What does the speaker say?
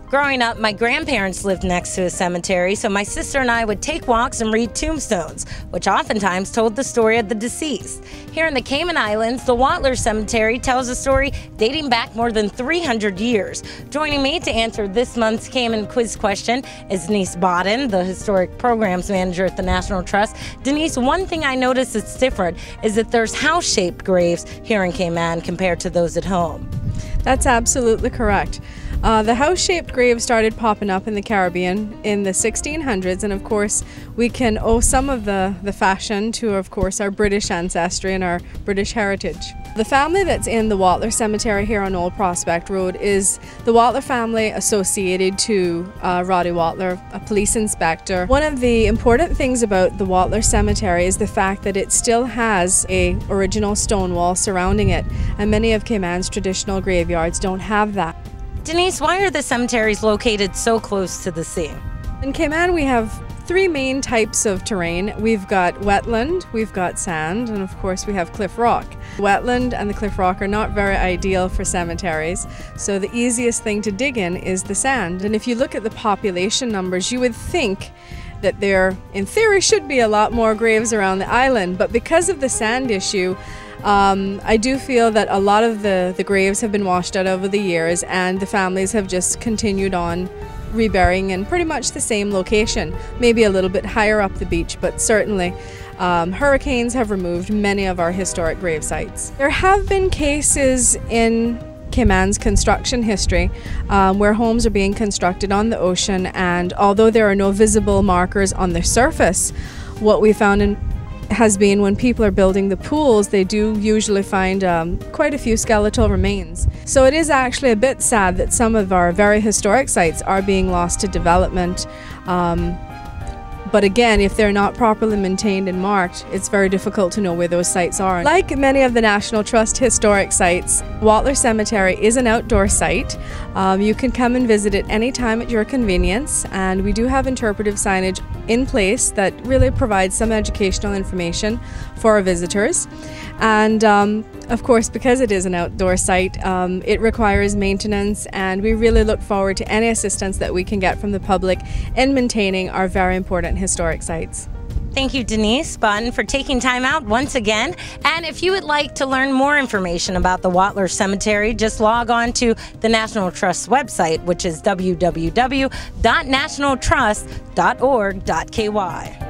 Growing up, my grandparents lived next to a cemetery, so my sister and I would take walks and read tombstones, which oftentimes told the story of the deceased. Here in the Cayman Islands, the Watler Cemetery tells a story dating back more than 300 years. Joining me to answer this month's Cayman quiz question is Denise Bodden, the Historic Programs Manager at the National Trust. Denise, one thing I noticed that's different is that there's house-shaped graves here in Cayman compared to those at home. That's absolutely correct. The house-shaped graves started popping up in the Caribbean in the 1600s, and of course we can owe some of the fashion to, of course, our British ancestry and our British heritage. The family that's in the Watler Cemetery here on Old Prospect Road is the Watler family associated to Roddy Watler, a police inspector. One of the important things about the Watler Cemetery is the fact that it still has an original stone wall surrounding it, and many of Cayman's traditional graveyards don't have that. Denise, why are the cemeteries located so close to the sea? In Cayman, we have three main types of terrain. We've got wetland, we've got sand, and of course we have cliff rock. Wetland and the cliff rock are not very ideal for cemeteries, so the easiest thing to dig in is the sand. And if you look at the population numbers, you would think that there, in theory, should be a lot more graves around the island, but because of the sand issue, I do feel that a lot of the graves have been washed out over the years, and the families have just continued on reburying in pretty much the same location, maybe a little bit higher up the beach, but certainly hurricanes have removed many of our historic grave sites. There have been cases in Cayman's construction history where homes are being constructed on the ocean, and although there are no visible markers on the surface, what we found has been when people are building the pools, they do usually find quite a few skeletal remains. So it is actually a bit sad that some of our very historic sites are being lost to development. But again, if they're not properly maintained and marked, it's very difficult to know where those sites are. Like many of the National Trust historic sites, Watler Cemetery is an outdoor site. You can come and visit it anytime at your convenience, and we do have interpretive signage in place that really provides some educational information for our visitors. And of course, because it is an outdoor site, it requires maintenance, and we really look forward to any assistance that we can get from the public in maintaining our very important historic sites. Thank you, Denise Bodden, for taking time out once again. And if you would like to learn more information about the Watler Cemetery, just log on to the National Trust's website, which is www.nationaltrust.org.ky.